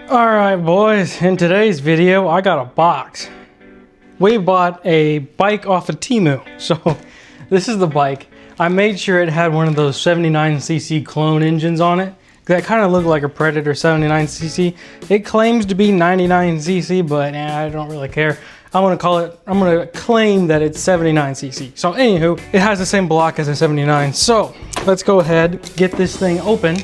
Alright boys, in today's video I got a box. We bought a bike off of TEMU. So this is the bike. I made sure it had one of those 79cc clone engines on it. That kind of looked like a Predator 79cc. It claims to be 99cc, but I don't really care. I'm gonna claim that it's 79cc. So anywho, it has the same block as a 79. So let's go ahead, get this thing open,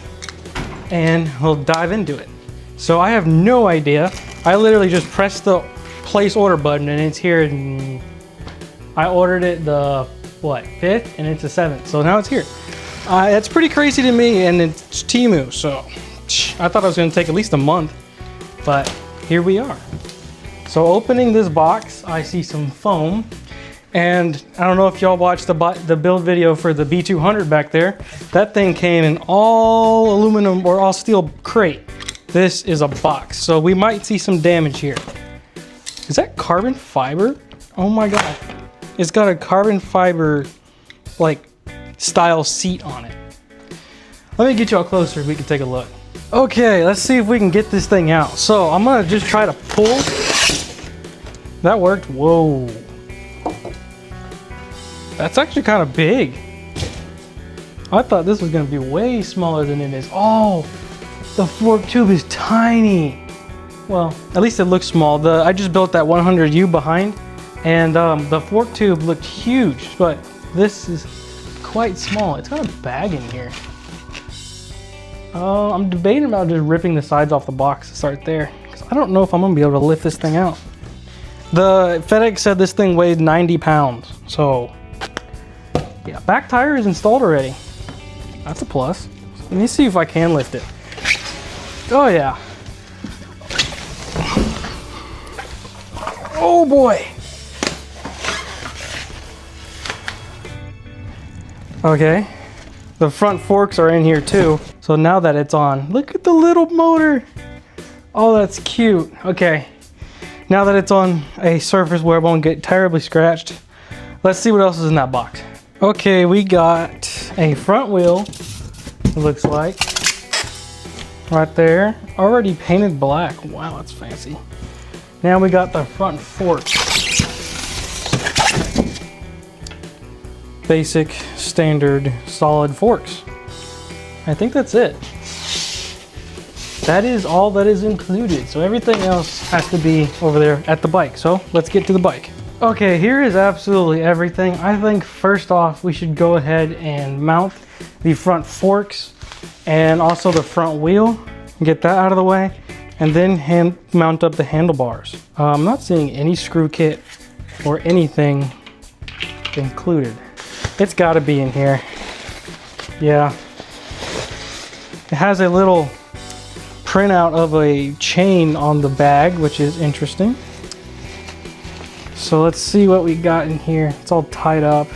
and we'll dive into it. So I have no idea. I literally just pressed the place order button and it's here. And I ordered it the, 5th, and it's the 7th. So now it's here. It's pretty crazy to me, and it's TEMU. So I thought it was gonna take at least a month, but here we are. So opening this box, I see some foam. And I don't know if y'all watched the build video for the B200 back there. That thing came in all aluminum or all steel crate. This is a box, so we might see some damage here. Is that carbon fiber? Oh my God. It's got a carbon fiber, like, style seat on it. Let me get you all closer so we can take a look. Okay, let's see if we can get this thing out. So I'm gonna just try to pull. That worked. Whoa. That's actually kind of big. I thought this was gonna be way smaller than it is. Oh. The fork tube is tiny. Well, at least it looks small. I just built that 100U behind, and the fork tube looked huge, but this is quite small. It's got a bag in here. I'm debating about just ripping the sides off the box to start there, because I don't know if I'm gonna be able to lift this thing out. The FedEx said this thing weighed 90 pounds, so yeah, back tire is installed already. That's a plus. Let me see if I can lift it. Oh yeah. Oh boy. Okay. The front forks are in here too. So now that it's on, look at the little motor. Oh, that's cute. Okay. Now that it's on a surface where it won't get terribly scratched, let's see what else is in that box. Okay, we got a front wheel, it looks like. Right there, already painted black. Wow, that's fancy. Now we got the front fork. Basic, standard, solid forks. I think that's it. That is all that is included. So everything else has to be over there at the bike. So let's get to the bike. Okay, here is absolutely everything. I think first off, we should go ahead and mount the front forks and also the front wheel, get that out of the way, and then mount up the handlebars. I'm not seeing any screw kit or anything included. It's got to be in here. Yeah. It has a little printout of a chain on the bag, which is interesting. So let's see what we got in here. It's all tied up.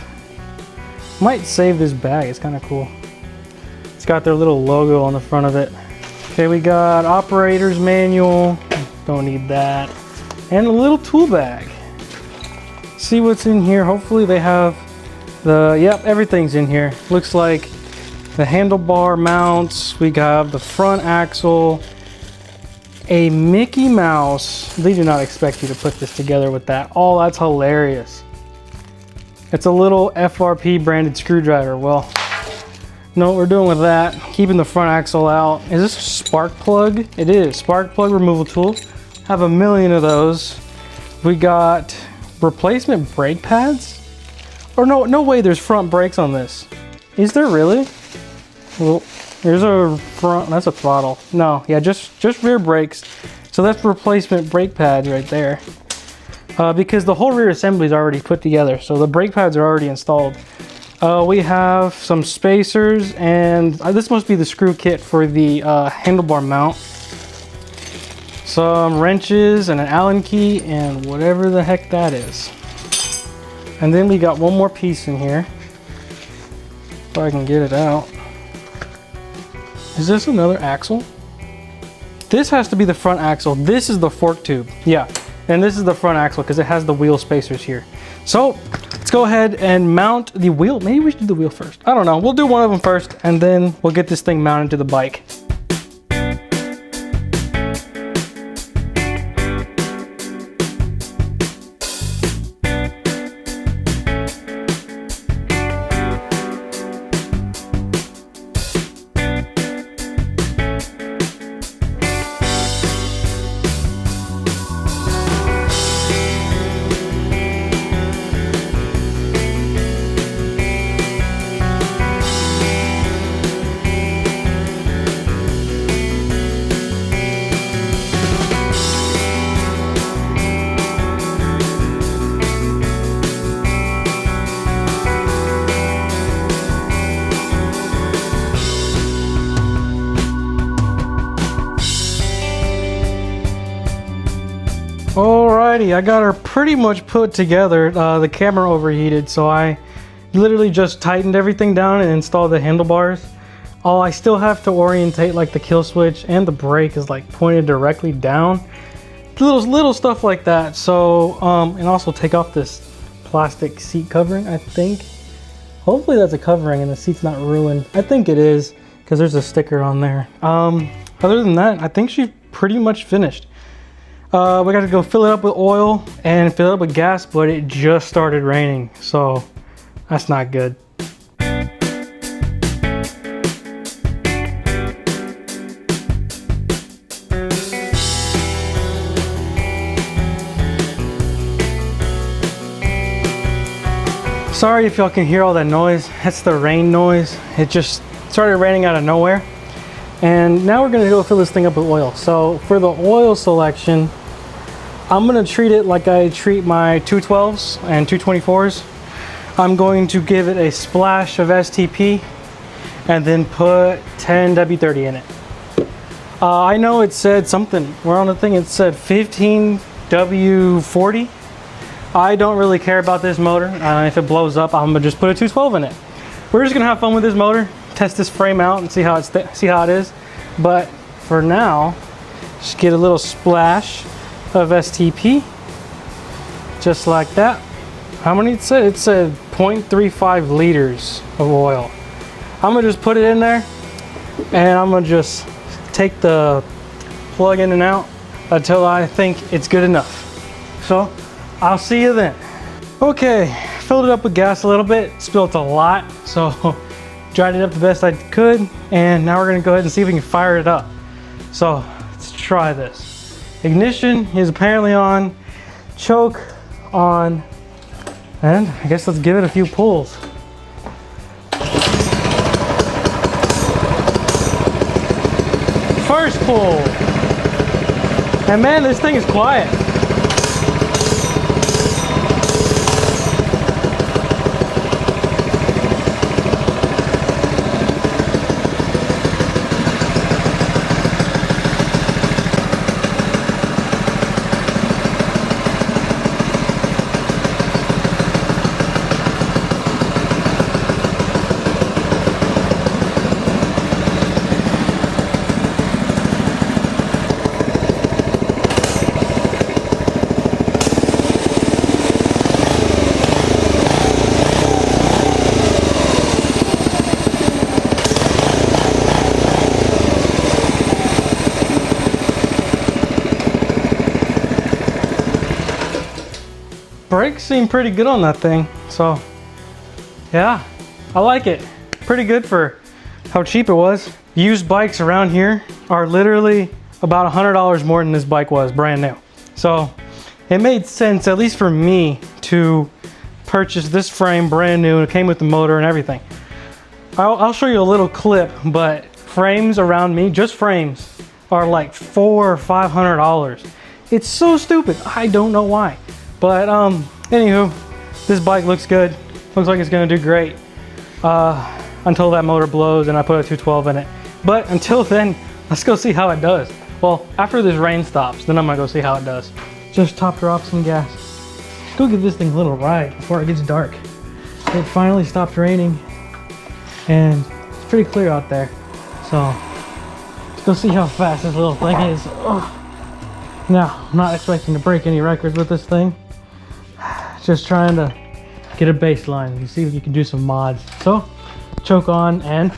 Might save this bag, it's kind of cool. It's got their little logo on the front of it. Okay, we got operator's manual. Don't need that. And a little tool bag. See what's in here. Hopefully they have yep, everything's in here. Looks like the handlebar mounts. We got the front axle. A Mickey Mouse. They do not expect you to put this together with that. Oh, that's hilarious. It's a little FRP branded screwdriver. Well, know what we're doing with that. Keeping the front axle out. Is this a spark plug? It is. Spark plug removal tool. Have a million of those. We got replacement brake pads. Or no way there's front brakes on this. Is there really? Well, there's a front, that's a throttle. No, yeah, just rear brakes. So that's replacement brake pads right there. Because the whole rear assembly is already put together. So the brake pads are already installed. We have some spacers, and this must be the screw kit for the handlebar mount. Some wrenches and an Allen key and whatever the heck that is. And then we got one more piece in here. If I can get it out. Is this another axle? This has to be the front axle. This is the fork tube. Yeah, and this is the front axle because it has the wheel spacers here. So let's go ahead and mount the wheel. Maybe we should do the wheel first. I don't know. We'll do one of them first, and then we'll get this thing mounted to the bike. Alrighty, I got her pretty much put together. The camera overheated, so I literally just tightened everything down and installed the handlebars. I still have to orientate like the kill switch, and the brake is like pointed directly down. Little stuff like that. So, and also take off this plastic seat covering, I think. Hopefully that's a covering and the seat's not ruined. I think it is, because there's a sticker on there. Other than that, I think she's pretty much finished. We got to go fill it up with oil and fill it up with gas, but it just started raining, so that's not good. Sorry if y'all can hear all that noise. That's the rain noise. It just started raining out of nowhere. And now we're gonna go fill this thing up with oil. So for the oil selection, I'm gonna treat it like I treat my 212s and 224s. I'm going to give it a splash of STP and then put 10 W30 in it. I know it said something, we're on the thing, it said 15 W40. I don't really care about this motor. If it blows up, I'm gonna just put a 212 in it. We're just gonna have fun with this motor, test this frame out and see how it is. But for now, just get a little splash of STP, just like that. How many it said? It said 0.35 liters of oil. I'm gonna just put it in there and I'm gonna just take the plug in and out until I think it's good enough. So I'll see you then. Okay, filled it up with gas a little bit, spilled a lot, so dried it up the best I could, and now we're gonna go ahead and see if we can fire it up. So let's try this. Ignition is apparently on, choke on, and I guess let's give it a few pulls. First pull. And man, this thing is quiet. Brakes seem pretty good on that thing, so yeah, I like it. Pretty good for how cheap it was. Used bikes around here are literally about $100 more than this bike was brand new. So it made sense, at least for me, to purchase this frame brand new. It came with the motor and everything. I'll show you a little clip, but frames around me, just frames, are like $400 or $500. It's so stupid. I don't know why. But anywho, this bike looks good. Looks like it's gonna do great until that motor blows and I put a 212 in it. But until then, let's go see how it does. Well, after this rain stops, then I'm gonna go see how it does. Just topped her off some gas. Let's go give this thing a little ride before it gets dark. It finally stopped raining and it's pretty clear out there. So let's go see how fast this little thing is. Oh. Now, I'm not expecting to break any records with this thing. Just trying to get a baseline and see if you can do some mods. So, choke on and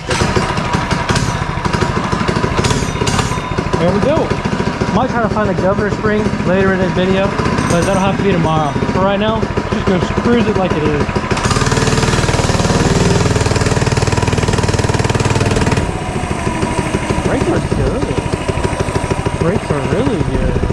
there we go. Might try to find a governor spring later in this video, but that'll have to be tomorrow. For right now, just go cruise it like it is. Brakes are good. Brakes are really good.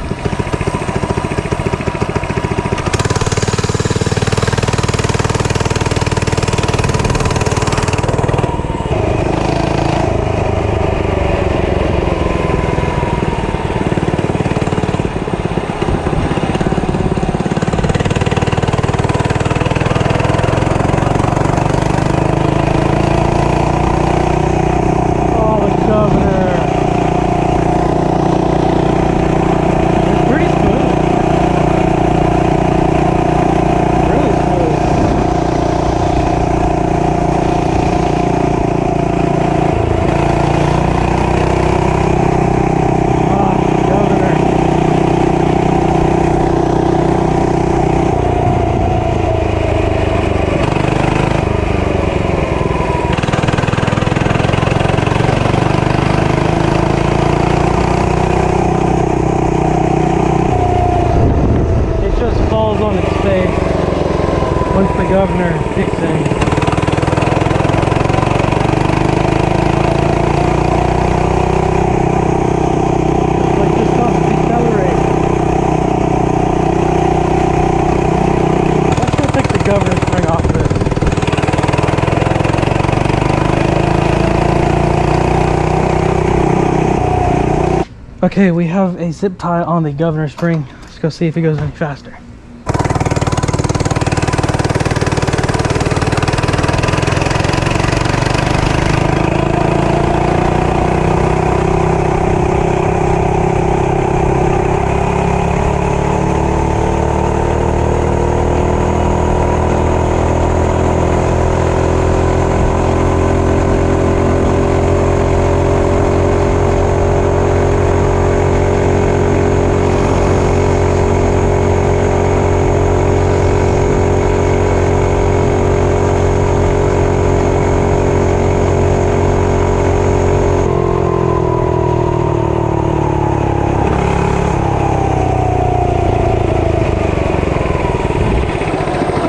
Okay, we have a zip tie on the governor spring. Let's go see if it goes any faster.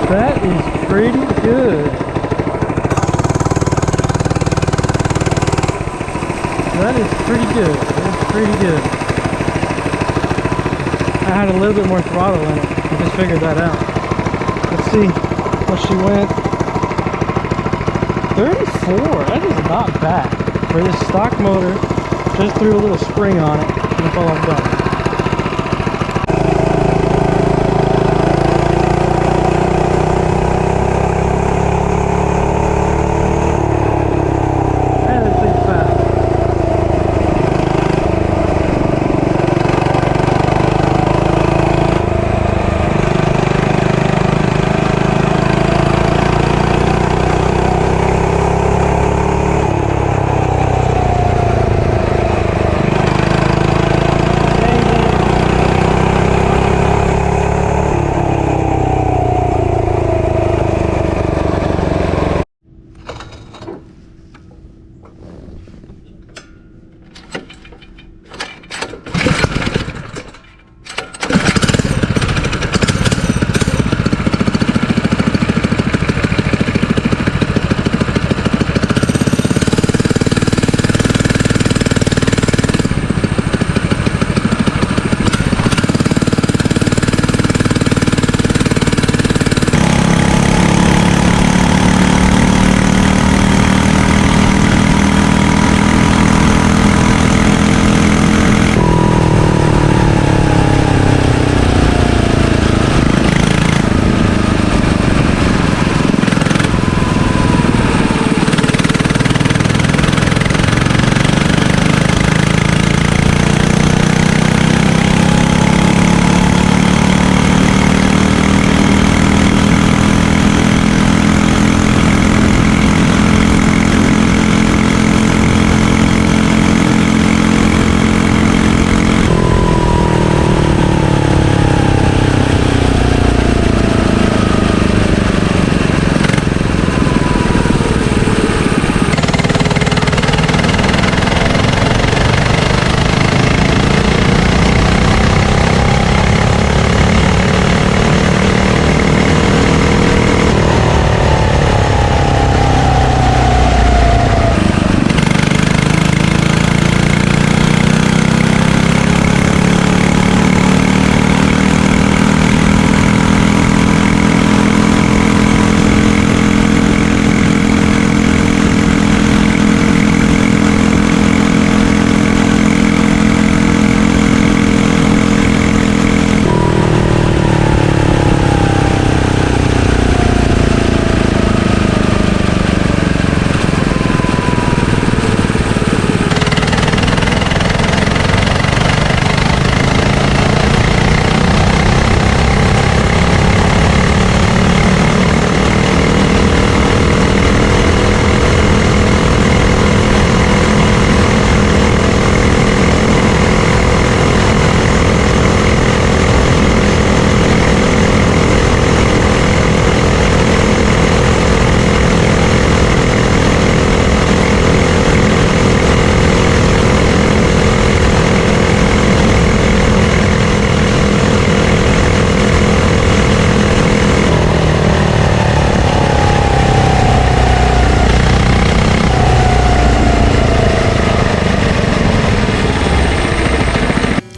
That is pretty good. That is pretty good. That's pretty good. I had a little bit more throttle in it. I just figured that out. Let's see what she went. 34. That is not bad. For this stock motor, just threw a little spring on it. That's all I've done.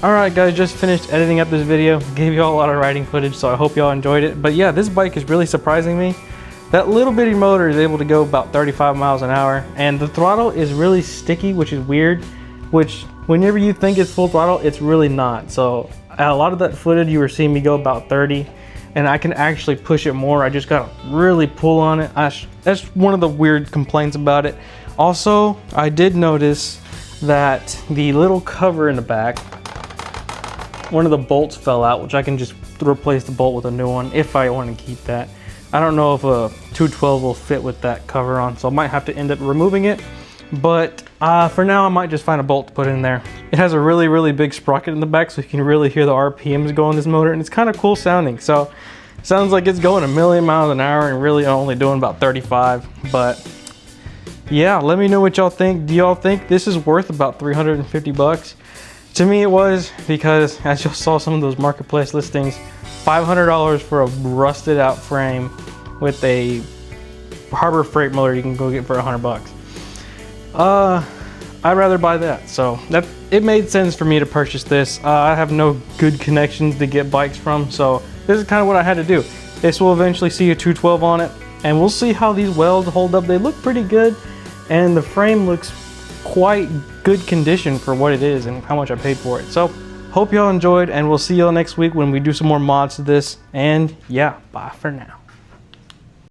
Alright guys, just finished editing up this video. Gave you all a lot of riding footage, so I hope y'all enjoyed it. But yeah, this bike is really surprising me. That little bitty motor is able to go about 35 miles an hour, and the throttle is really sticky, which is weird, which whenever you think it's full throttle, it's really not. So a lot of that footage you were seeing me go about 30, and I can actually push it more. I just gotta really pull on it. That's one of the weird complaints about it. Also, I did notice that the little cover in the back, one of the bolts fell out, which I can just replace the bolt with a new one if I want to keep that. I don't know if a 212 will fit with that cover on, so I might have to end up removing it. But for now, I might just find a bolt to put in there. It has a really, really big sprocket in the back, so you can really hear the RPMs go on this motor, and it's kind of cool sounding. So it sounds like it's going a million miles an hour and really only doing about 35. But yeah, let me know what y'all think. Do y'all think this is worth about 350 bucks? To me, it was, because as y'all saw some of those marketplace listings, $500 for a rusted out frame with a Harbor Freight motor you can go get for 100 bucks. I'd rather buy that. So it made sense for me to purchase this. I have no good connections to get bikes from, so this is kind of what I had to do. This will eventually see a 212 on it, and we'll see how these welds hold up. They look pretty good, and the frame looks quite good condition for what it is and how much I paid for it. So hope y'all enjoyed, and we'll see y'all next week when we do some more mods to this. And yeah, bye for now.